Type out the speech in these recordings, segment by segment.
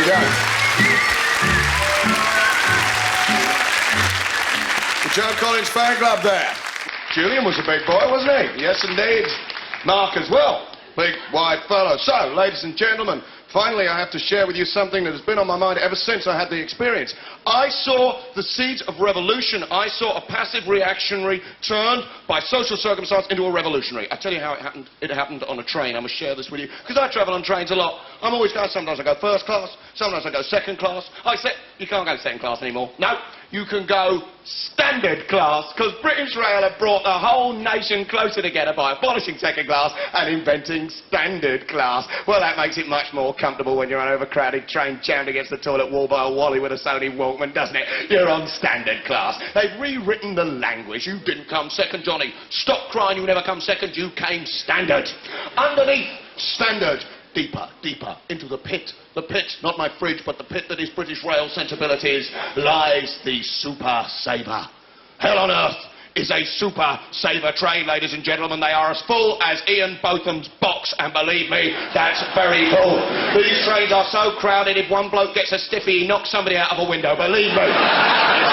go. The Joe Collins fan club there. Julian was a big boy, wasn't he? Yes, indeed. Mark as well. Big, wide fellow. So, ladies and gentlemen, finally I have to share with you something that has been on my mind ever since I had the experience. I saw the seeds of revolution. I saw a passive reactionary turned by social circumstance into a revolutionary. I tell you how it happened. It happened on a train. I must share this with you, because I travel on trains a lot. I'm always going, sometimes I go first class, sometimes I go second class. You can't go second class anymore. No, you can go standard class, because British Rail have brought the whole nation closer together by abolishing second class and inventing standard class. Well, that makes it much more comfortable when you're on an overcrowded train jammed against the toilet wall by a Wally with a Sony Walkman, doesn't it? You're on standard class. They've rewritten the language. You didn't come second, Johnny. Stop crying, you never come second, you came standard. Underneath standard, deeper, deeper, into the pit. The pit, not my fridge, but the pit that is British Rail sensibilities, lies the Super Saver. Hell on earth is a Super Saver train, ladies and gentlemen. They are as full as Ian Botham's box, and believe me, that's very full. These trains are so crowded, if one bloke gets a stiffy, he knocks somebody out of a window, believe me.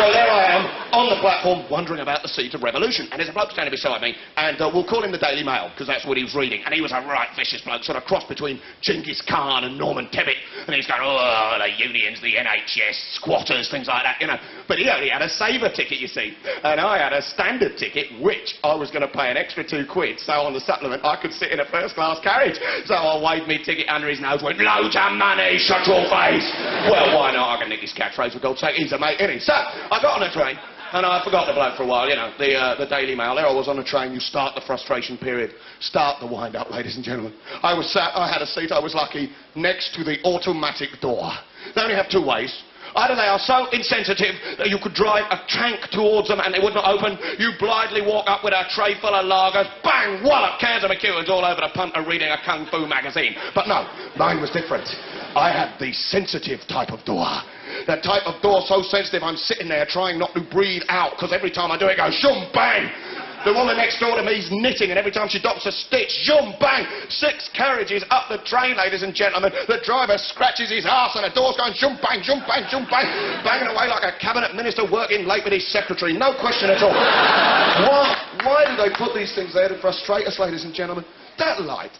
So there I am, on the platform, wondering about the seeds of revolution. And there's a bloke standing beside me, and we'll call him the Daily Mail, because that's what he was reading. And he was a right vicious bloke, sort of cross between Genghis Khan and Norman Tebbit. And he's going, oh, the unions, the NHS, squatters, things like that, you know. But he only had a saver ticket, you see. And I had a standard ticket, which I was going to pay an extra £2, so on the supplement I could sit in a first-class carriage. So I waved me ticket under his nose, went, loads of money, shut your face. Well, why not? I can nick his catchphrase, for God's sake. He's a mate, isn't he? So, I got on a train. And I forgot the bloke for a while, you know, the Daily Mail. There I was on a train. You start the frustration period. Start the wind-up, ladies and gentlemen. I was sat, I had a seat, I was lucky, next to the automatic door. They only have two ways. Either they are so insensitive that you could drive a tank towards them and they would not open. You blindly walk up with a tray full of lagers, bang, wallop, cans of McEwen's all over the punter reading a kung fu magazine. But no, mine was different. I had the sensitive type of door. That type of door so sensitive I'm sitting there trying not to breathe out, because every time I do it, it goes shum bang. The woman next door to me is knitting, and every time she docks a stitch, shum bang. 6 carriages up the train, ladies and gentlemen. The driver scratches his arse and the door's going shum bang, shum bang, shum bang, banging away like a cabinet minister working late with his secretary. No question at all. Why do they put these things there to frustrate us, ladies and gentlemen? That light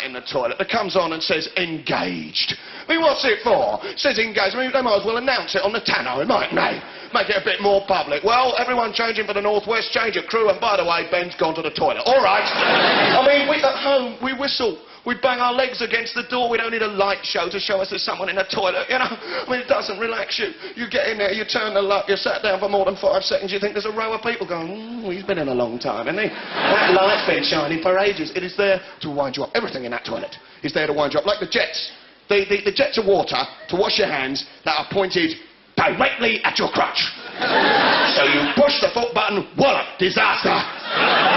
in the toilet that comes on and says engaged. I mean, what's it for? It says engaged. I mean, they might as well announce it on the tannoy, mightn't they? Make it a bit more public. Well, everyone changing for the Northwest, change of crew, and by the way, Ben's gone to the toilet. All right. I mean, we at home, we whistle. We bang our legs against the door. We don't need a light show to show us there's someone in the toilet, you know. I mean, it doesn't relax you. You get in there, you turn the light, you're sat down for more than 5 seconds, you think there's a row of people going, he's been in a long time, hasn't he? That light's been shining for ages. It is there to wind you up. Everything in that toilet is there to wind you up, like the jets. The jets of water to wash your hands that are pointed directly at your crotch. So you push the foot button, wallop, disaster.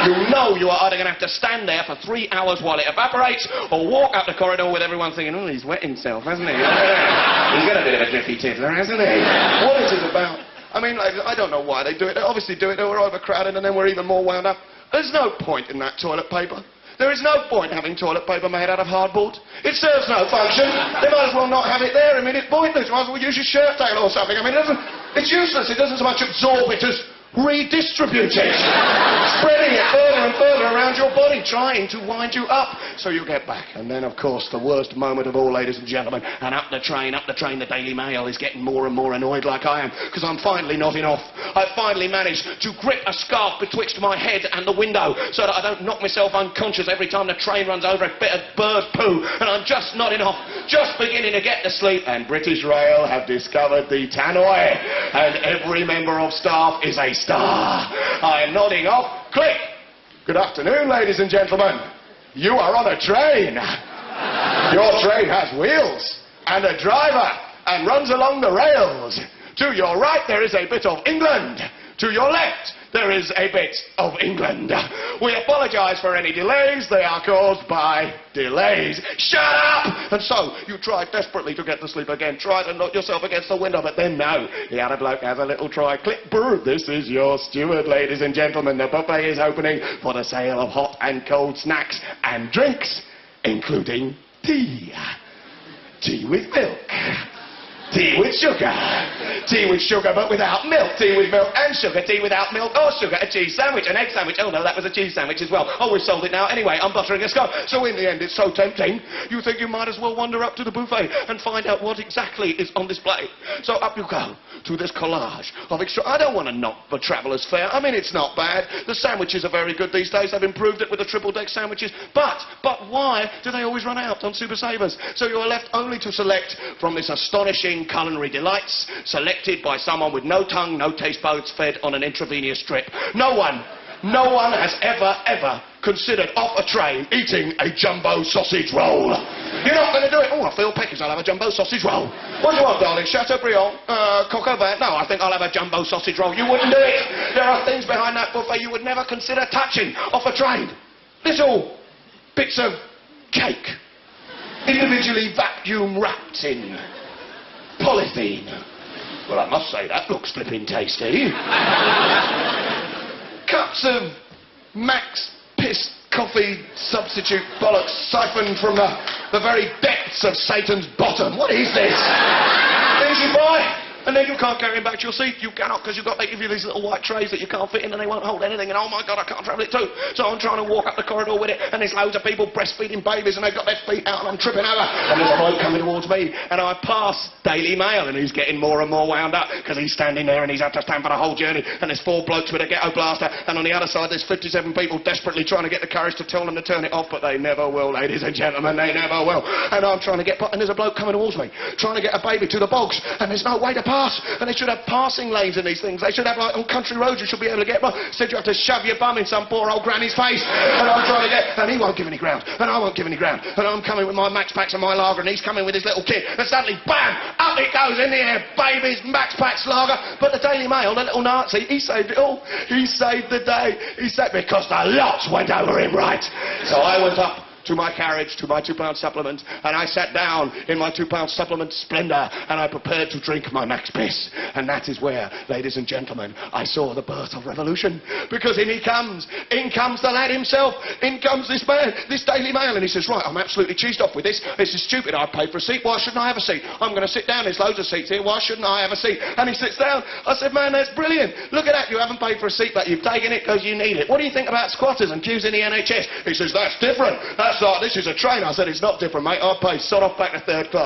You know you are either going to have to stand there for 3 hours while it evaporates, or walk up the corridor with everyone thinking, oh, he's wet himself, hasn't he? He's got a bit of a drippy tiddler, hasn't he? What is it about? I mean, like, I don't know why they do it. They obviously do it, we're overcrowded, and then we're even more wound up. There's no point in that toilet paper. There is no point having toilet paper made out of hardboard. It serves no function. They might as well not have it there. I mean, it's pointless. Might as well use your shirt tail or something. I mean, it's useless. It doesn't so much absorb it as redistribute it. Spreading it further and further around your body, trying to wind you up so you get back. And then, of course, the worst moment of all, ladies and gentlemen, and up the train, the Daily Mail is getting more and more annoyed like I am, because I'm finally nodding off. I finally managed to grip a scarf betwixt my head and the window so that I don't knock myself unconscious every time the train runs over a bit of bird poo, and I'm just nodding off, just beginning to get to sleep, and British Rail have discovered the tannoy, and every member of staff is a star. I am nodding off. Click! Good afternoon, ladies and gentlemen. You are on a train. Your train has wheels and a driver and runs along the rails. To your right, there is a bit of England. To your left, there is a bit of England. We apologise for any delays. They are caused by delays. Shut up! And so, you tried desperately to get to sleep again. Tried to knock yourself against the window, but then no. The other bloke has a little try. Click, brr. This is your steward, ladies and gentlemen. The buffet is opening for the sale of hot and cold snacks and drinks, including tea. Tea with milk. Tea with sugar. Tea with sugar but without milk. Tea with milk and sugar. Tea without milk or sugar. A cheese sandwich, an egg sandwich. Oh no, that was a cheese sandwich as well. Oh, we've sold it now. Anyway, I'm buttering a scone. So in the end, it's so tempting, you think you might as well wander up to the buffet and find out what exactly is on display. So up you go to this collage of extra... I don't want to knock the traveller's fare. I mean, it's not bad. The sandwiches are very good these days. They've improved it with the triple-deck sandwiches. But why do they always run out on Super Savers? So you are left only to select from this astonishing culinary delights, selected by someone with no tongue, no taste buds, fed on an intravenous drip. No one has ever considered off a train eating a jumbo sausage roll. You're not going to do it. Oh, I feel peckish. I'll have a jumbo sausage roll. What do you want, darling? Chateaubriand? Coq au vin? No, I think I'll have a jumbo sausage roll. You wouldn't do it. There are things behind that buffet you would never consider touching off a train. Little bits of cake, individually vacuum wrapped in polythene. Well, I must say, that looks flipping tasty. Cups of Max Piss coffee substitute bollocks siphoned from the very depths of Satan's bottom. What is this? Things you buy, and then you can't carry them back to your seat. You cannot, because they give you these little white trays that you can't fit in and they won't hold anything. And oh my God, I can't travel it too. So I'm trying to walk up the corridor with it, and there's loads of people breastfeeding babies, and they've got their feet out, and I'm tripping over. And there's a bloke coming towards me, and I pass Daily Mail, and he's getting more and more wound up because he's standing there and he's had to stand for the whole journey. And there's 4 blokes with a ghetto blaster, and on the other side there's 57 people desperately trying to get the courage to tell them to turn it off, but they never will, ladies and gentlemen, they never will. And I'm trying to get, and there's a bloke coming towards me, trying to get a baby to the bogs, and there's no way to pass. And they should have passing lanes in these things. They should have, like, on country roads, you should be able to get by. Instead, you have to shove your bum in some poor old granny's face. And I'm trying to get, and he won't give any ground, and I won't give any ground. And I'm coming with my Max Packs and my lager, and he's coming with his little kid. And suddenly, bam, up it goes in the air, babies, Max Packs lager. But the Daily Mail, the little Nazi, he saved it all. He saved the day. He saved, because the lot went over him right. So I went up to my carriage, to my £2 supplement, and I sat down in my £2 supplement splendour, and I prepared to drink my Max Piss. And that is where, ladies and gentlemen, I saw the birth of revolution. Because in comes the lad himself, in comes this man, this Daily Mail, and he says, right, I'm absolutely cheesed off with this. This is stupid. I paid for a seat. Why shouldn't I have a seat? I'm going to sit down. There's loads of seats here. Why shouldn't I have a seat? And he sits down. I said, man, that's brilliant. Look at that. You haven't paid for a seat, but you've taken it because you need it. What do you think about squatters and queues in the NHS? He says, that's different. That's like, this is a train. I said, it's not different, mate. I'll pay. Sod off back to 3rd class.